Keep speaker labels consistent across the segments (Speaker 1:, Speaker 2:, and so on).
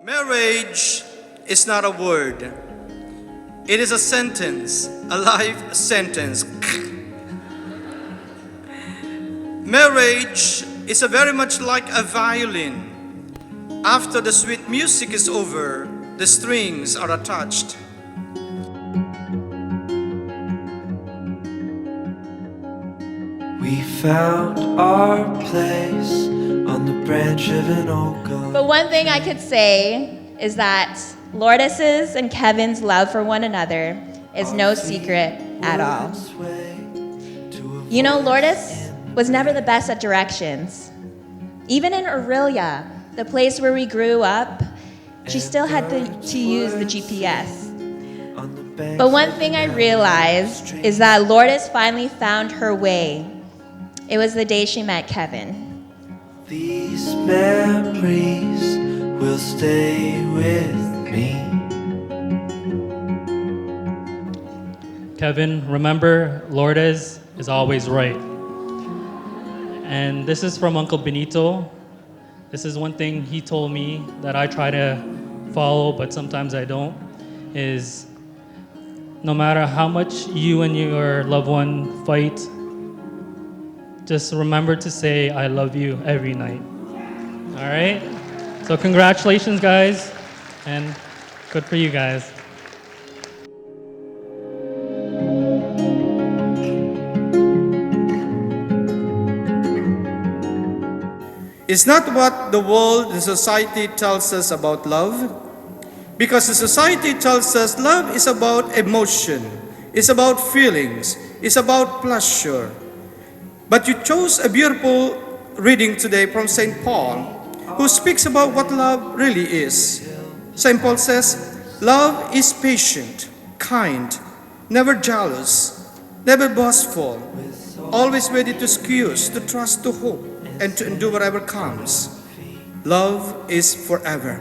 Speaker 1: Marriage is not a word. It is a sentence, a life sentence. Marriage is a very much like a violin. After the sweet music is over, the strings are attached.
Speaker 2: We found our place on the branch of an oak.
Speaker 3: But one thing I could say is that Lourdes' and Kevin's love for one another is no secret at all. You know, Lourdes was never the best at directions. Even in Aurelia, the place where we grew up, she still had to use the GPS. But one thing I realized is that Lourdes finally found her way. It was the day she met Kevin.
Speaker 2: These memories will stay with me.
Speaker 4: Kevin, remember, Lourdes is always right. And this is from Uncle Benito. This is one thing he told me that I try to follow, but sometimes I don't, is no matter how much you and your loved one fight, just remember to say, I love you every night. All right? So congratulations, guys, and good for you guys.
Speaker 1: It's not what the world and society tells us about love, because the society tells us love is about emotion, it's about feelings, it's about pleasure. But you chose a beautiful reading today from St. Paul, who speaks about what love really is. St. Paul says, love is patient, kind, never jealous, never boastful, always ready to excuse, to trust, to hope, and to endure whatever comes. Love is forever.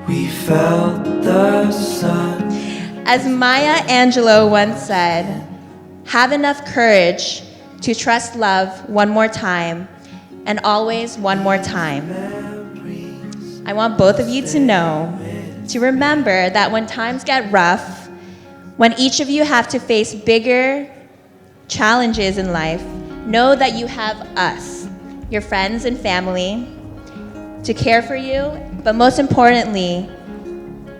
Speaker 2: We felt the sun.
Speaker 3: As Maya Angelou once said, have enough courage to trust love one more time and always one more time. I want both of you to know, to remember that when times get rough, when each of you have to face bigger challenges in life, know that you have us, your friends and family, to care for you, but most importantly,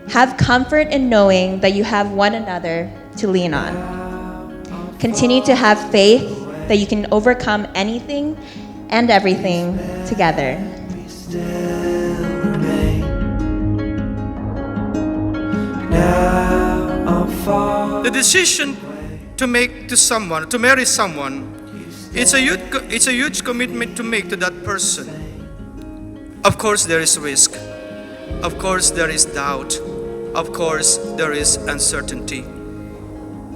Speaker 3: have comfort in knowing that you have one another to lean on. Continue to have faith that you can overcome anything and everything together.
Speaker 1: The decision to make to someone, to marry someone, it's a huge commitment to make to that person. Of course there is risk. Of course there is doubt. Of course there is uncertainty.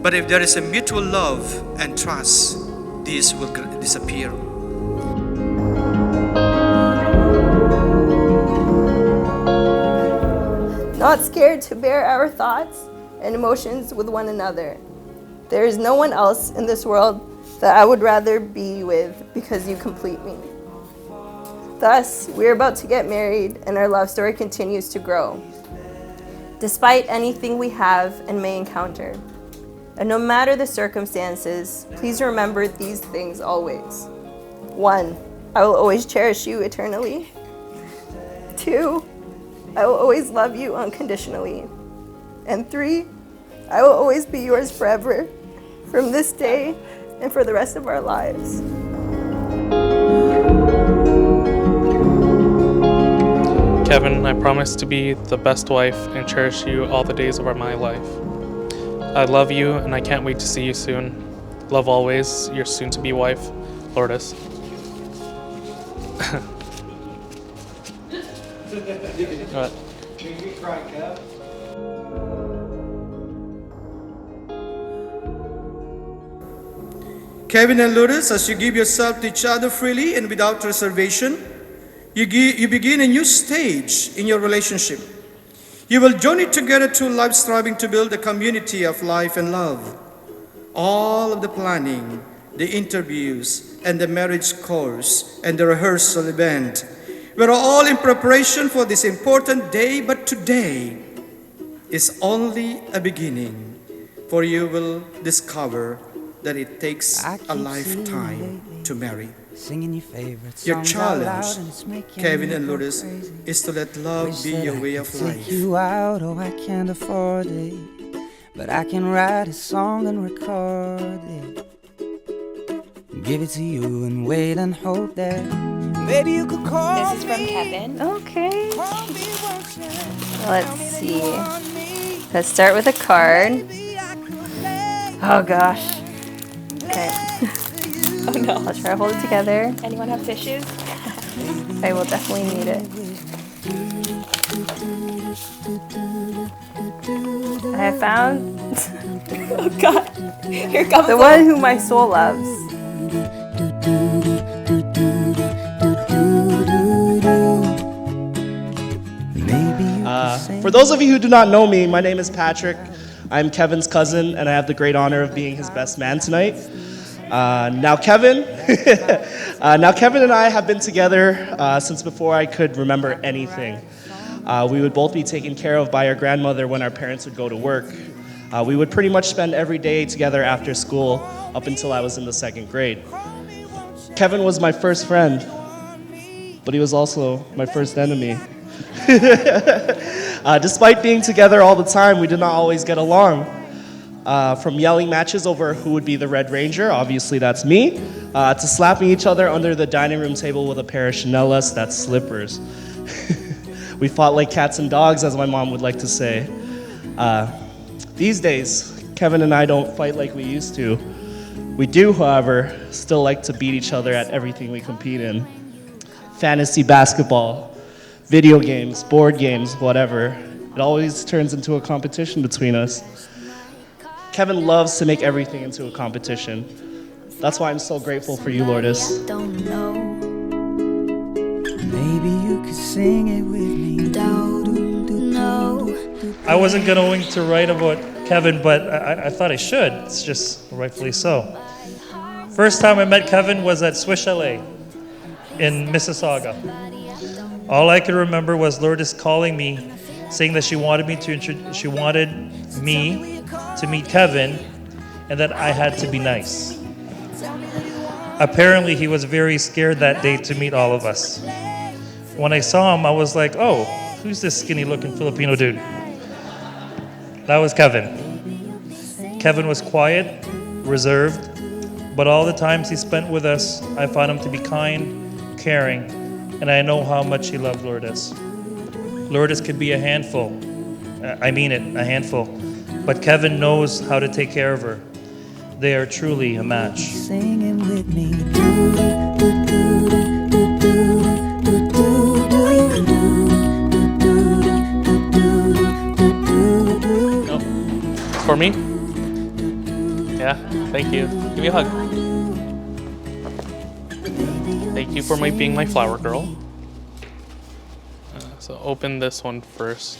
Speaker 1: But if there is a mutual love and trust, these will disappear.
Speaker 5: Not scared to bear our thoughts and emotions with one another. There is no one else in this world that I would rather be with because you complete me. Thus, we're about to get married and our love story continues to grow, despite anything we have and may encounter. And no matter the circumstances, please remember these things always. 1, I will always cherish you eternally. 2, I will always love you unconditionally. And 3, I will always be yours forever, from this day and for the rest of our lives.
Speaker 6: Kevin, I promise to be the best wife and cherish you all the days of my life. I love you and I can't wait to see you soon. Love always, your soon-to-be wife, Lourdes.
Speaker 1: Kevin and Lourdes, as you give yourself to each other freely and without reservation, you begin a new stage in your relationship. You will journey together through life, striving to build a community of life and love. All of the planning, the interviews, and the marriage course, and the rehearsal event We're all in preparation for this important day, but today is only a beginning, for you will discover that it takes a lifetime to marry.
Speaker 7: Singing your favorite
Speaker 1: Your
Speaker 7: songs out loud
Speaker 1: challenge,
Speaker 7: and it's making
Speaker 1: Kevin
Speaker 7: me
Speaker 1: and
Speaker 7: go
Speaker 1: Lourdes,
Speaker 7: crazy.
Speaker 1: is to let love
Speaker 7: Wish
Speaker 1: be
Speaker 7: that
Speaker 1: your
Speaker 7: I
Speaker 1: way
Speaker 7: could
Speaker 1: of
Speaker 7: take
Speaker 1: life.
Speaker 7: you out, oh, I can't afford it, but I can write a song and record it, give it to you and wait and hope that maybe you could call
Speaker 3: This is from
Speaker 7: me.
Speaker 3: Kevin.
Speaker 5: Okay.
Speaker 7: Call me once and
Speaker 5: Let's
Speaker 7: tell me that
Speaker 5: see.
Speaker 7: you want me.
Speaker 5: Let's start with a card.
Speaker 7: Maybe I could lay
Speaker 5: Oh gosh. Okay.
Speaker 3: Oh no.
Speaker 5: I'll try to hold it together.
Speaker 3: Anyone have tissues?
Speaker 5: I will definitely need it. I have found
Speaker 3: Oh god. Here comes
Speaker 5: the one who my soul loves.
Speaker 7: Maybe you could sing.
Speaker 8: For those of you who do not know me, my name is Patrick. I'm Kevin's cousin, and I have the great honor of being his best man tonight. Now Kevin and I have been together since before I could remember anything. We would both be taken care of by our grandmother when our parents would go to work. We would pretty much spend every day together after school up until I was in the 2nd grade. Kevin was my first friend, but he was also my first enemy. Despite being together all the time, we did not always get along. From yelling matches over who would be the Red Ranger, obviously that's me, to slapping each other under the dining room table with a pair of Chanellas, that's slippers. We fought like cats and dogs, as my mom would like to say. These days, Kevin and I don't fight like we used to. We do, however, still like to beat each other at everything we compete in. Fantasy basketball, video games, board games, whatever. It always turns into a competition between us. Kevin loves to make everything into a competition. That's why I'm so grateful for you, Lourdes.
Speaker 7: Maybe you could sing it with me.
Speaker 4: I wasn't going to write about Kevin, but I thought I should. It's just rightfully so. First time I met Kevin was at Swiss Chalet in Mississauga. All I could remember was Lourdes calling me, saying that she wanted me to meet Kevin, and that I had to be nice. Apparently, he was very scared that day to meet all of us. When I saw him, I was like, "Oh, who's this skinny-looking Filipino dude?" That was Kevin. Kevin was quiet, reserved, but all the times he spent with us, I found him to be kind, caring, and I know how much he loved Lourdes. Lourdes could be a handful. I mean it, a handful. But Kevin knows how to take care of her. They are truly a match.
Speaker 7: Singing with me.
Speaker 6: No. For me? Yeah, thank you. Give me a hug. Thank you for being my flower girl. So open this one first.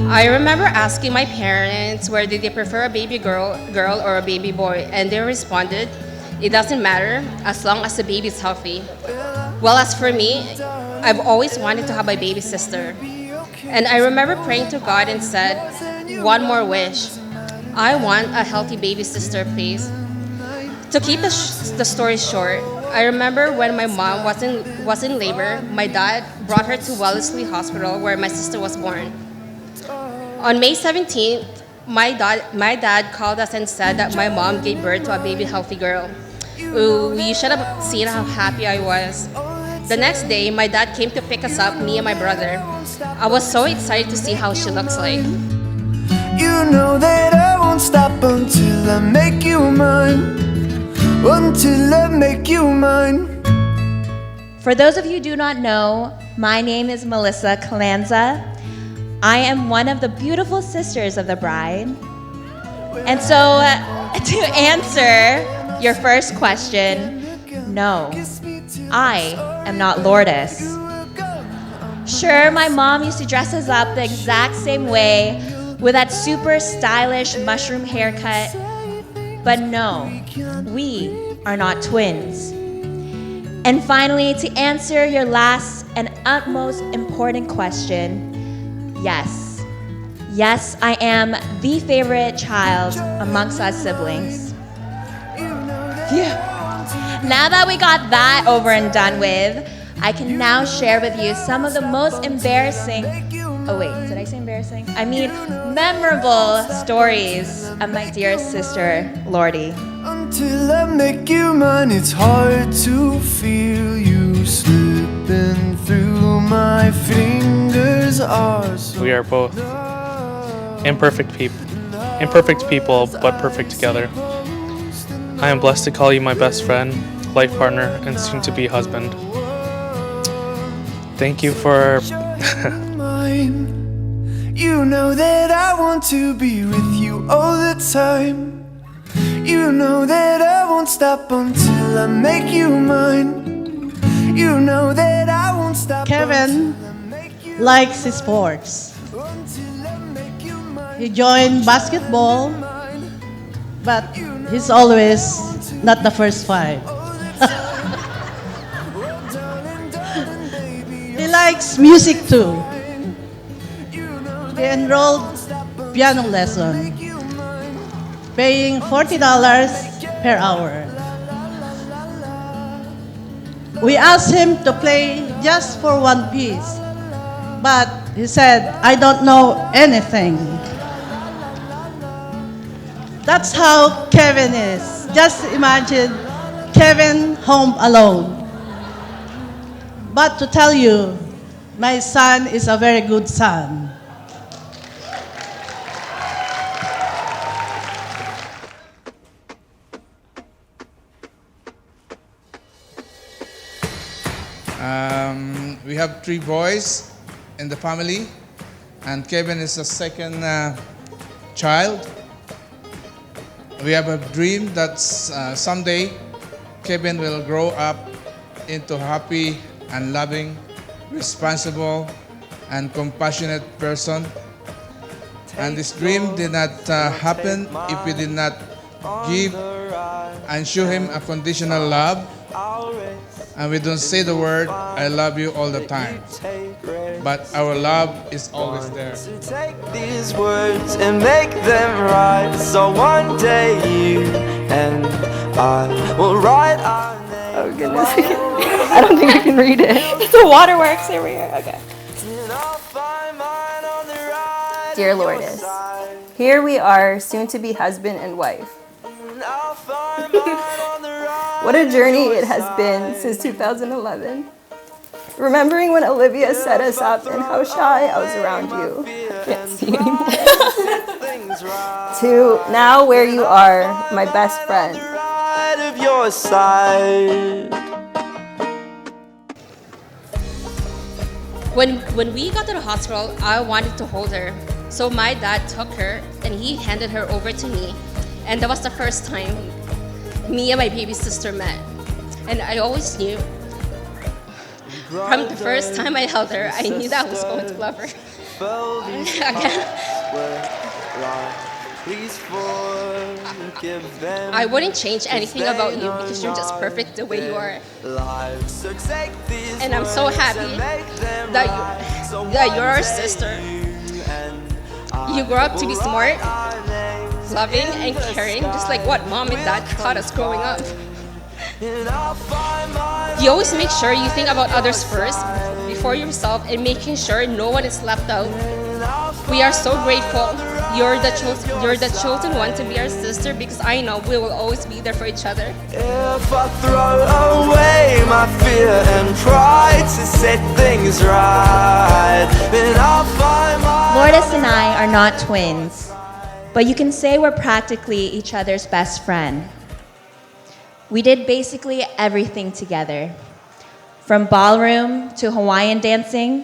Speaker 9: I remember asking my parents whether they prefer a baby girl or a baby boy, and they responded, "It doesn't matter as long as the baby's healthy." Well, as for me, I've always wanted to have a baby sister. And I remember praying to God and said, "One more wish. I want a healthy baby sister, please." To keep the story short, I remember when my mom was in labor, my dad brought her to Wellesley Hospital where my sister was born. On May 17th, my dad called us and said that my mom gave birth to a baby healthy girl. Ooh, you should have seen how happy I was. The next day, my dad came to pick us up, me and my brother. I was so excited to see how she looks like.
Speaker 2: You know that I won't stop until I make you mine. Until I make you mine.
Speaker 3: For those of you who do not know, my name is Melissa Calanza. I am one of the beautiful sisters of the bride. And so, to answer your first question, no, I am not Lourdes. Sure, my mom used to dress us up the exact same way, with that super stylish mushroom haircut. But no, we are not twins. And finally, to answer your last and utmost important question, yes. Yes, I am the favorite child amongst us siblings. Phew. Now that we got that over and done with, I can now share with you some of the most embarrassing, oh wait, did I say embarrassing? I mean memorable stories of my dear sister, Lourdes.
Speaker 2: Until I make you mine, it's hard to feel you slipping through my fingers.
Speaker 6: We are both imperfect people, but perfect together. I am blessed to call you my best friend, life partner, and soon-to-be husband. Thank you for...
Speaker 2: You know that I want to be with you all the time. You know that I won't stop until I make you mine. You know that I won't stop.
Speaker 10: Kevin likes sports. He joined basketball, but he's always not the first five. He likes music too. He enrolled piano lesson, paying $40 per hour. We asked him to play just for one piece, but he said, "I don't know anything." That's how Kevin is. Just imagine Kevin home alone. But to tell you, my son is a very good son.
Speaker 11: We have 3 boys in the family, and Kevin is the second child. We have a dream that someday Kevin will grow up into a happy and loving, responsible, and compassionate person. And this dream did not happen if we did not give and show him a conditional love. And we don't say the word, "I love you" all the time. But our love is always there.
Speaker 2: Take these words and make them right. So one day you and I will write our name.
Speaker 5: Oh goodness. I don't think I can read it. The waterworks over here. Okay. Dear Lourdes, here we are, soon to be husband and wife. What a journey it has been since 2011. Remembering when Olivia set us up and how shy I was around you. I can't see anymore. To now where you are, my best friend.
Speaker 2: Of your side.
Speaker 9: When we got to the hospital, I wanted to hold her. So my dad took her and he handed her over to me. And that was the first time me and my baby sister met. And I always knew, from the first time I held her, I knew that I was going to love her. Again. I wouldn't change anything about you because you're just perfect the way you are. And I'm so happy that you're our sister. You grew up to be smart, loving, and caring, just like what mom and dad taught us growing up. You always make sure you think about others first, before yourself, and making sure no one is left out. We are so grateful you're the chosen one to be our sister, because I know we will always be there for each other.
Speaker 2: If I throw away my fear and try to set things right, then I'll find my...
Speaker 3: Lourdes and I are not twins, but you can say we're practically each other's best friend. We did basically everything together, from ballroom to Hawaiian dancing,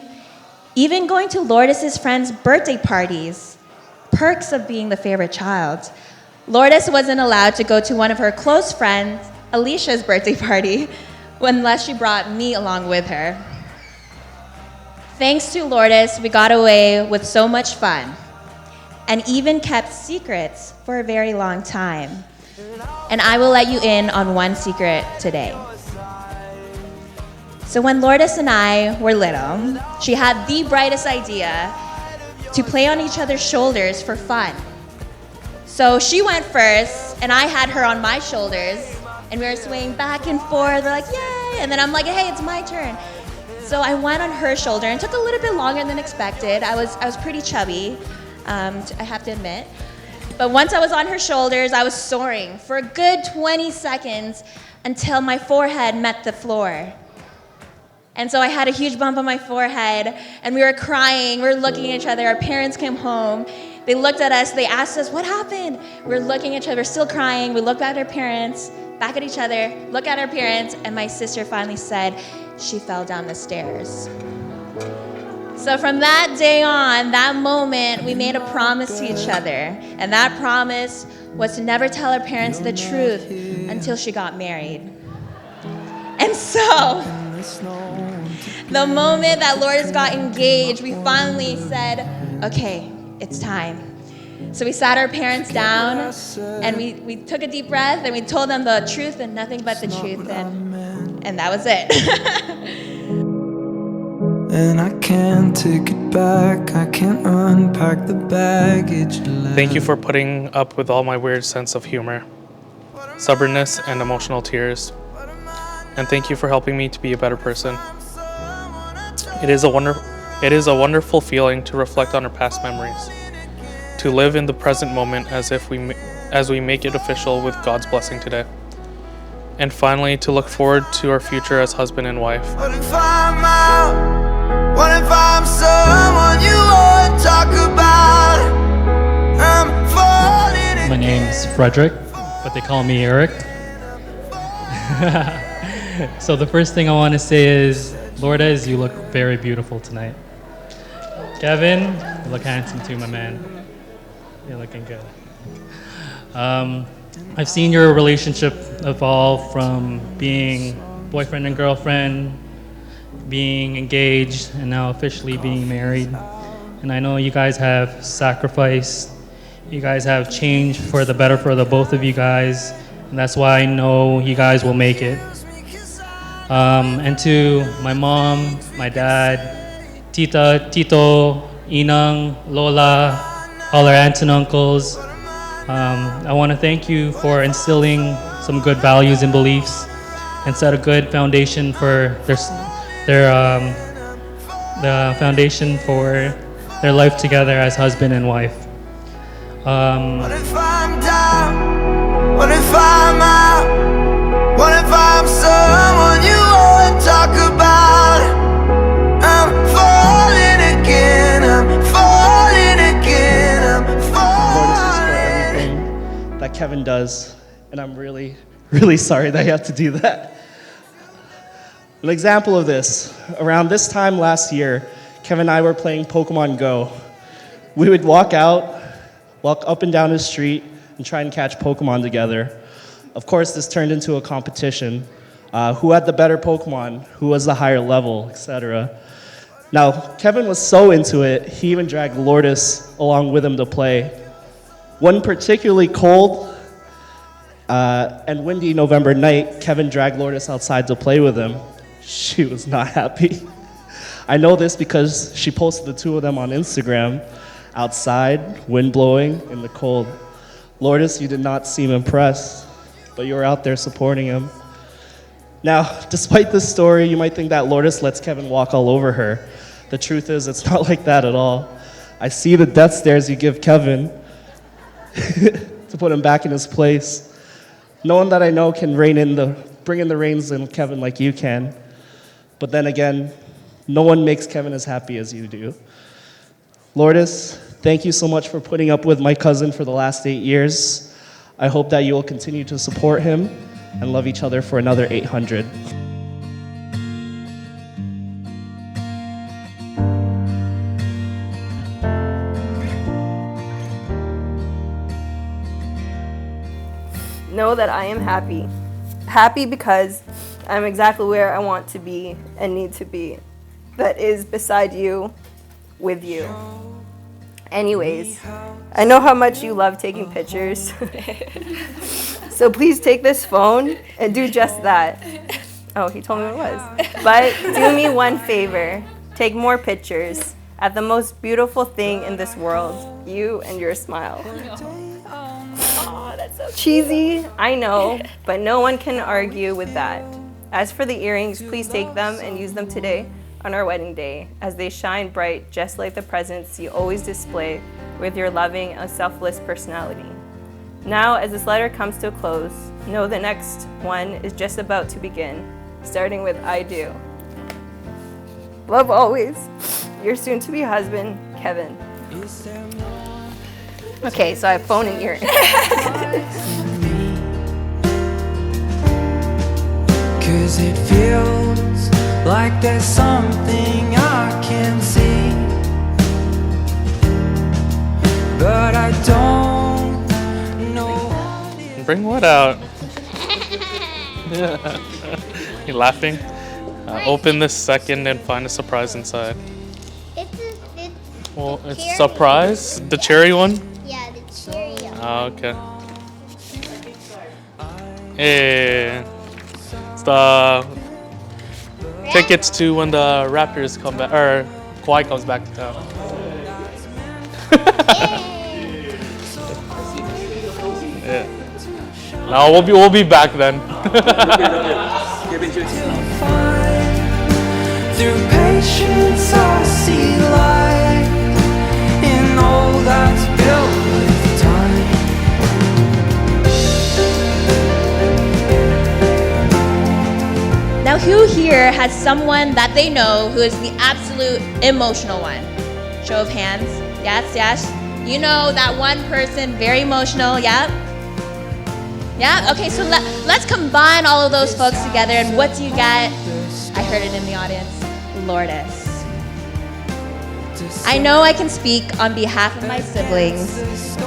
Speaker 3: even going to Lourdes' friends' birthday parties. Perks of being the favorite child. Lourdes wasn't allowed to go to one of her close friends, Alicia's birthday party, unless she brought me along with her. Thanks to Lourdes, we got away with so much fun. and even kept secrets for a very long time. And I will let you in on one secret today. So when Lourdes and I were little, she had the brightest idea to play on each other's shoulders for fun. So she went first, and I had her on my shoulders, and we were swaying back and forth. They're like, yay! And then I'm like, hey, it's my turn. So I went on her shoulder, and it took a little bit longer than expected. I was pretty chubby, I have to admit. But once I was on her shoulders, I was soaring for a good 20 seconds until my forehead met the floor. And so I had a huge bump on my forehead, and we were crying, we were looking at each other. Our parents came home, they looked at us, they asked us, what happened? We were looking at each other, still crying. We looked at our parents, back at each other, look at our parents, and my sister finally said, she fell down the stairs. So from that day on, that moment, we made a promise to each other. And that promise was to never tell our parents the truth until she got married. And so, the moment that Lourdes got engaged, we finally said, okay, it's time. So we sat our parents down, and we took a deep breath, and we told them the truth and nothing but the truth, and that was it.
Speaker 2: And I can't take it back, I can't unpack the baggage.
Speaker 6: Thank you for putting up with all my weird sense of humor, stubbornness, and emotional tears. And thank you for helping me to be a better person. It is a wonderful feeling to reflect on our past memories, to live in the present moment as we make it official with God's blessing today, and finally to look forward to our future as husband and wife.
Speaker 2: What if I'm out? What if I'm someone you won't talk about? I'm falling.
Speaker 4: My name's Frederick, but they call me Eric. So the first thing I want to say is, Lourdes, you look very beautiful tonight. Kevin, you look handsome too, my man. You're looking good. I've seen your relationship evolve from being boyfriend and girlfriend, being engaged, and now officially being married. And I know you guys have sacrificed, you guys have changed for the better for the both of you guys, and that's why I know you guys will make it. And to my mom, my dad, Tita, Tito, Inang, Lola, all our aunts and uncles, I want to thank you for instilling some good values and beliefs and set a good foundation for the foundation for their life together as husband and wife.
Speaker 2: What if I'm down? What if I'm out? What if I'm someone you won't talk about? I'm falling again, I'm falling again, I'm
Speaker 8: Lourdes is for everything that Kevin does, and I'm really, really sorry that you have to do that. An example of this, around this time last year, Kevin and I were playing Pokemon Go. We would walk up and down the street, and try and catch Pokemon together. Of course, this turned into a competition. Who had the better Pokemon, who was the higher level, etc. Now, Kevin was so into it, he even dragged Lourdes along with him to play. One particularly cold and windy November night, Kevin dragged Lourdes outside to play with him. She was not happy. I know this because she posted the two of them on Instagram, outside, wind blowing, in the cold. Lourdes, you did not seem impressed, but you were out there supporting him. Now, despite this story, you might think that Lourdes lets Kevin walk all over her. The truth is, it's not like that at all. I see the death stares you give Kevin to put him back in his place. No one that I know can bring in the reins in Kevin like you can. But then again, no one makes Kevin as happy as you do. Lourdes, thank you so much for putting up with my cousin for the last 8 years. I hope that you will continue to support him and love each other for another 800.
Speaker 5: Know that I am happy. Happy because I'm exactly where I want to be and need to be. That is beside you, with you. Anyways, I know how much you love taking pictures. So please take this phone and do just that. Oh, he told me what it was. But do me one favor. Take more pictures at the most beautiful thing in this world, you and your smile.
Speaker 12: Oh, that's so
Speaker 5: Cheesy, I know, but no one can argue with that. As for the earrings, please take them and use them today on our wedding day, as they shine bright just like the presents you always display with your loving and selfless personality. Now, as this letter comes to a close, know the next one is just about to begin, starting with I do. Love always, your soon-to-be husband, Kevin. Okay, so I have phone and earrings.
Speaker 7: Cause it feels like there's something I can see, but I don't know.
Speaker 6: Bring what out? You laughing? Open this second and find a surprise inside. Well, it's a surprise? The cherry one?
Speaker 12: Yeah, the cherry.
Speaker 6: Oh, okay. Hey. It's the tickets to when the Raptors come back, or Kawhi comes back to town. Yeah. No, we'll be back then.
Speaker 7: Through patience I see light in all that's built with time.
Speaker 3: Now, who here has someone that they know who is the absolute emotional one? Show of hands. Yes, yes. You know that one person, very emotional. Yep. Yeah. Okay. So let's combine all of those folks together. And what do you get? I heard it in the audience. Lourdes. I know I can speak on behalf of my siblings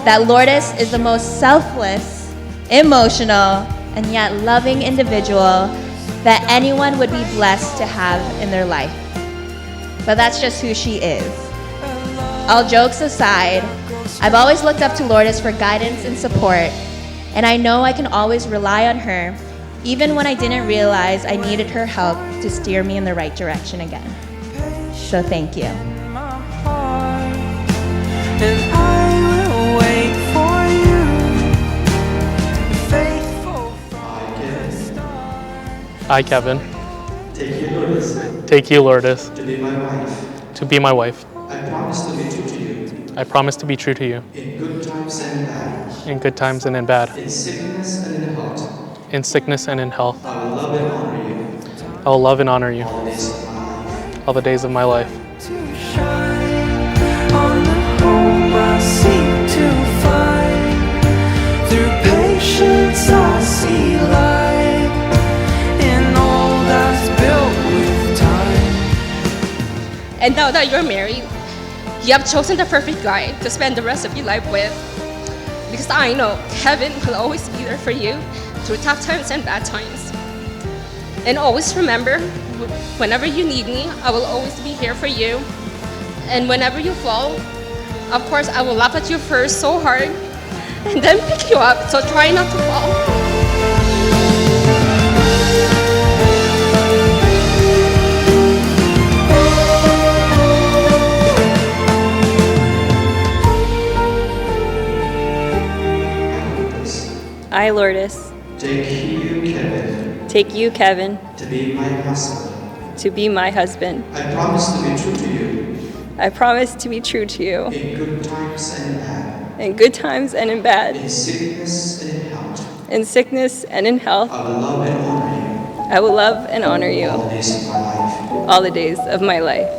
Speaker 3: that Lourdes is the most selfless, emotional, and yet loving individual that anyone would be blessed to have in their life. But that's just who she is. All jokes aside, I've always looked up to Lourdes for guidance and support, and I know I can always rely on her, even when I didn't realize I needed her help to steer me in the right direction again. So thank you.
Speaker 7: And I will wait for you, faithful from the start.
Speaker 6: Hi, Kevin.
Speaker 1: Take you, Lourdes,
Speaker 6: Take you, Lourdes,
Speaker 1: to be my wife.
Speaker 6: to be my wife.
Speaker 1: I promise to be true to you
Speaker 6: I promise to be true to you
Speaker 1: in good times and in bad,
Speaker 6: in good times and in bad,
Speaker 1: in sickness and in health.
Speaker 6: in sickness and in health.
Speaker 1: I will love and honor you
Speaker 6: I will love and honor you
Speaker 1: all the days of my life.
Speaker 6: all the days of my life.
Speaker 7: To shine on the home I seek to find. Through patience I see light in all that's built with time.
Speaker 9: And now that you're married, you have chosen the perfect guy to spend the rest of your life with. Because I know Kevin will always be there for you through tough times and bad times. And always remember, whenever you need me, I will always be here for you. And whenever you fall, of course, I will laugh at you first so hard and then pick you up, so try not to fall.
Speaker 12: I, Lourdes,
Speaker 1: Take you, Kevin,
Speaker 12: take you, Kevin,
Speaker 1: to be my husband.
Speaker 12: to be my husband.
Speaker 1: I promise to be true to you
Speaker 12: I promise to be true to you
Speaker 1: in good times and in bad,
Speaker 12: in good times and in bad,
Speaker 1: in sickness and in health.
Speaker 12: in sickness and in health.
Speaker 1: I will love and honor you
Speaker 12: I will love and honor you
Speaker 1: all the days of my life.
Speaker 12: all the days of my life.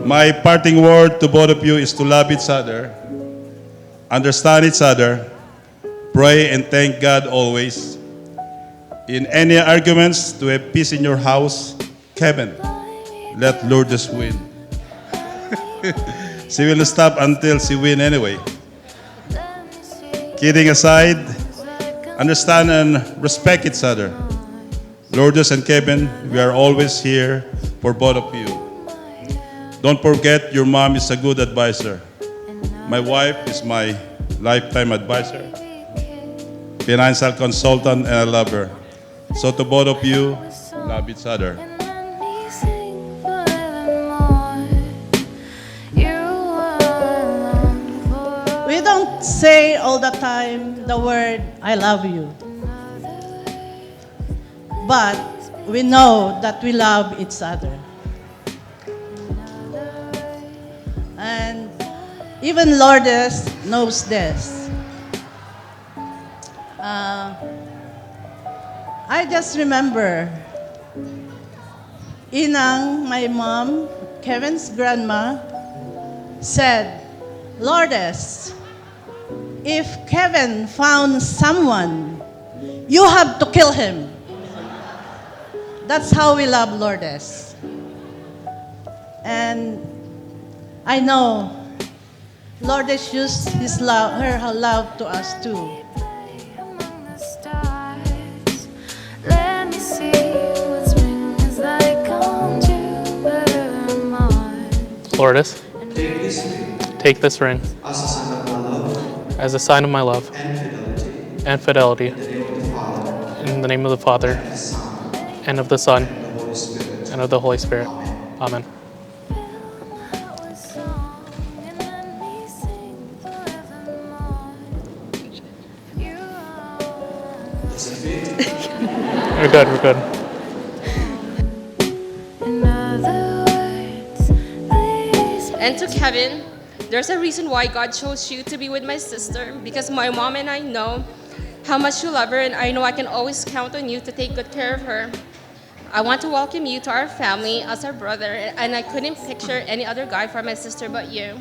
Speaker 13: My parting word to both of you is to love each other, understand each other, pray and thank God always. In any arguments, to have peace in your house, Kevin, let Lourdes win. She will stop until she win anyway. Kidding aside, understand and respect each other. Lourdes and Kevin, we are always here for both of you. Don't forget, your mom is a good advisor. My wife is my lifetime advisor, financial consultant, and I love her. So to both of you, love each other.
Speaker 10: We don't say all the time the word, I love you. But we know that we love each other. And even Lourdes knows this. I just remember Inang, my mom, Kevin's grandma, said, Lourdes, if Kevin found someone, you have to kill him. That's how we love Lourdes. And I know Lourdes used his love, her love to us too.
Speaker 6: Lourdes, take this ring as a sign of my love and fidelity. In the name of the Father, and of the Son, and of the Holy Spirit. Amen. We're good, we're good.
Speaker 9: And to Kevin, there's a reason why God chose you to be with my sister, because my mom and I know how much you love her, and I know I can always count on you to take good care of her. I want to welcome you to our family as our brother, and I couldn't picture any other guy for my sister but you.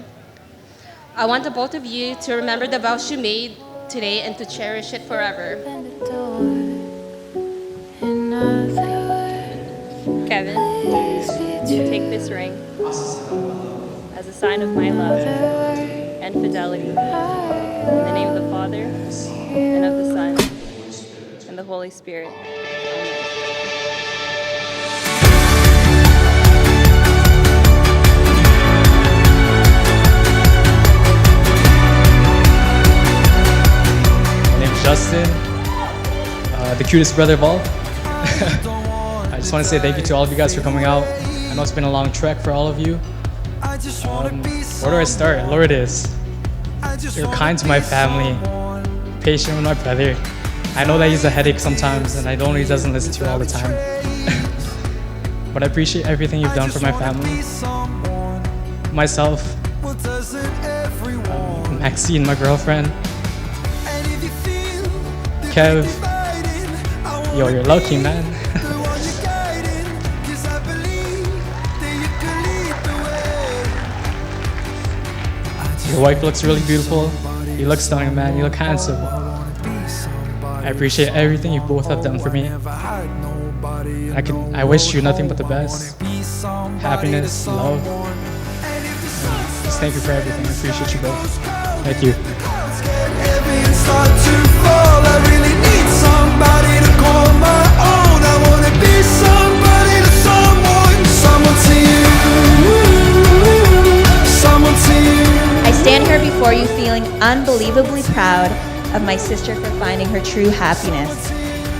Speaker 9: I want the both of you to remember the vows you made today and to cherish it forever.
Speaker 12: Kevin, take this ring as a sign of my love and fidelity. In the name of the Father, and of the Son, and the Holy Spirit.
Speaker 14: My name's Justin, the cutest brother of all. I just want to say thank you to all of you guys for coming out. I know it's been a long trek for all of you. Where do I start? Lourdes, you're kind to my family, patient with my brother. I know that he's a headache sometimes, and I know he doesn't listen to you all the time. But I appreciate everything you've done for my family. Myself, Maxine, my girlfriend. Kev, yo, you're lucky, man. Your wife looks really beautiful. You look stunning, man. You look handsome. I appreciate everything you both have done for me. I wish you nothing but the best. Happiness, love. Just thank you for everything. I appreciate you both. Thank you.
Speaker 3: I stand here before you feeling unbelievably proud of my sister for finding her true happiness,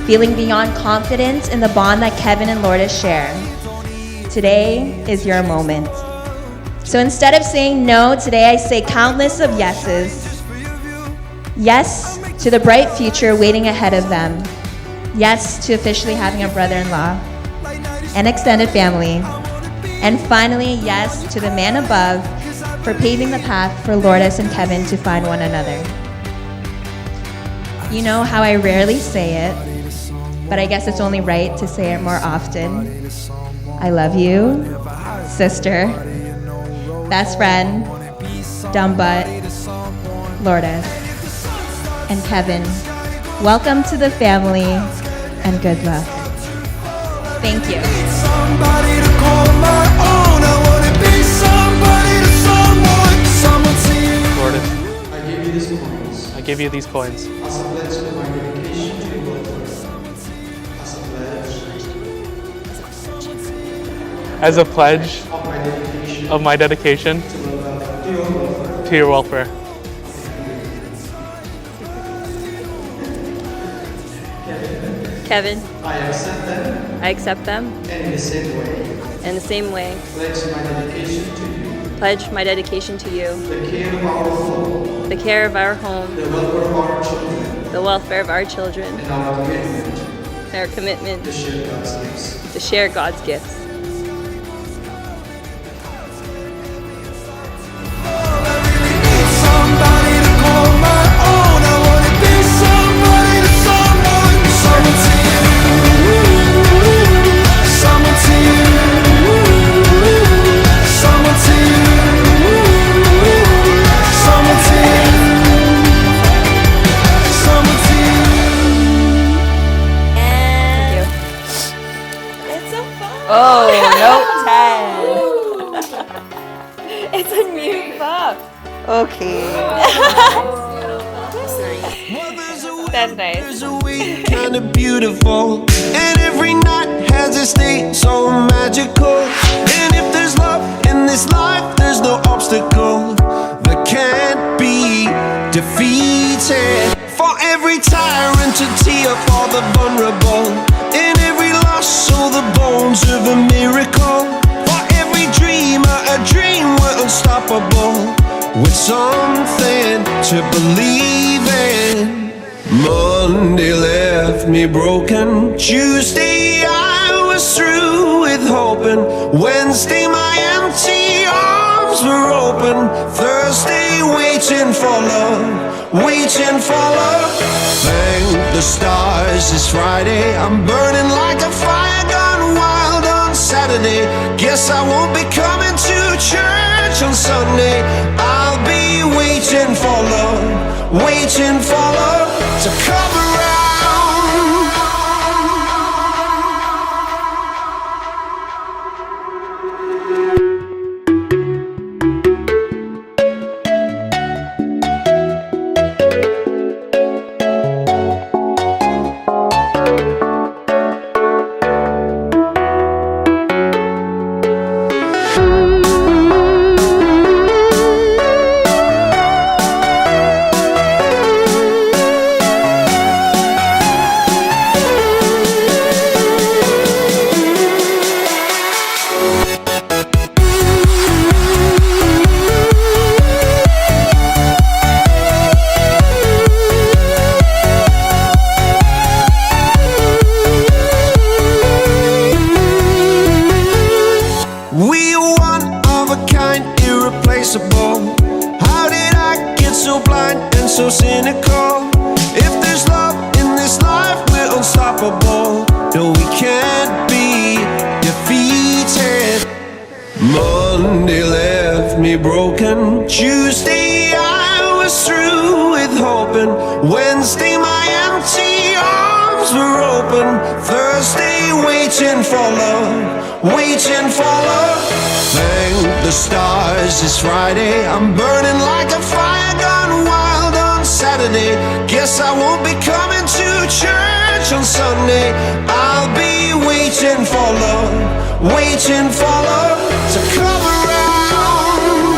Speaker 3: feeling beyond confidence in the bond that Kevin and Lourdes share. Today is your moment. So instead of saying no, today I say countless of yeses. Yes to the bright future waiting ahead of them. Yes to officially having a brother-in-law and extended family. And finally, yes to the man above for paving the path for Lourdes and Kevin to find one another. You know how I rarely say it, but I guess it's only right to say it more often. I love you, sister, best friend, dumb butt, Lourdes, and Kevin. Welcome to the family and good luck. Thank you.
Speaker 6: Lourdes, I give you these coins as a pledge of my dedication to your welfare.
Speaker 12: Kevin,
Speaker 1: I accept them
Speaker 12: I accept them
Speaker 1: and in the same way
Speaker 12: in the same way.
Speaker 1: pledge my dedication to you,
Speaker 12: Pledge my dedication to you,
Speaker 1: the care of our home,
Speaker 12: the care of our home,
Speaker 1: the welfare of our children,
Speaker 12: the welfare of our children,
Speaker 1: and our commitment
Speaker 12: and our commitment
Speaker 1: to share God's gifts.
Speaker 12: to share God's gifts.
Speaker 2: Somebody to call my own. I wanna be somebody to someone. Someone to you. Someone to you. Someone to you. Someone to you. Someone to you.
Speaker 12: Thank you. It's so fun. Oh, note 10. It's a new book. Okay. That's nice.
Speaker 2: There's a way kind of beautiful, and every night has a state so magical. And if there's love in this life, there's no obstacle that can't be defeated. For every tyrant to tear for the vulnerable, in every loss, so the bones of a miracle. For every dreamer, a dream we're unstoppable, with something to believe in. Monday left me broken. Tuesday I was through with hoping. Wednesday my empty arms were open. Thursday waiting for love, waiting for love. Thank the stars it's Friday. I'm burning like a fire gone wild on Saturday. Guess I won't be coming to church on Sunday. I'll be waiting for love, waiting for love to come around. We are one of a kind, irreplaceable. How did I get so blind and so cynical? If there's love in this life, we're unstoppable. No, we can't be defeated. Monday left me broken. Tuesday I was through with hoping. Wednesday my empty arms were open. Thursday waiting for love, waiting for love. Thank the stars it's Friday. I'm burning like a fire gone wild on Saturday. Guess I won't be coming to church on Sunday. I'll be waiting for love, waiting for love to come around.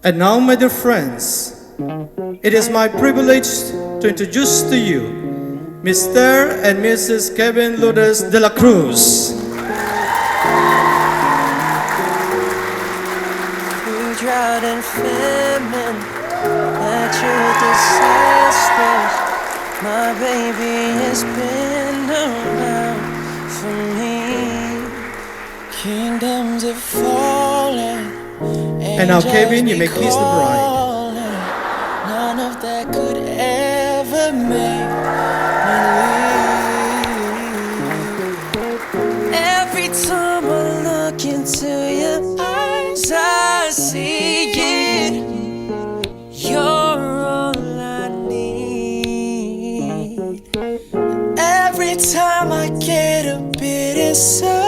Speaker 1: And now, my dear friends, it is my privilege to introduce to you Mr. and Mrs. Kevin Lourdes de la Cruz.
Speaker 2: drought and famine, natural disasters. My baby has been around for me. Kingdoms have fallen.
Speaker 1: And now, Kevin, you may kiss the bride.
Speaker 2: None of that could ever make me leave. Every time I look into your eyes, I see it. You're all I need. Every time I get a bit inside,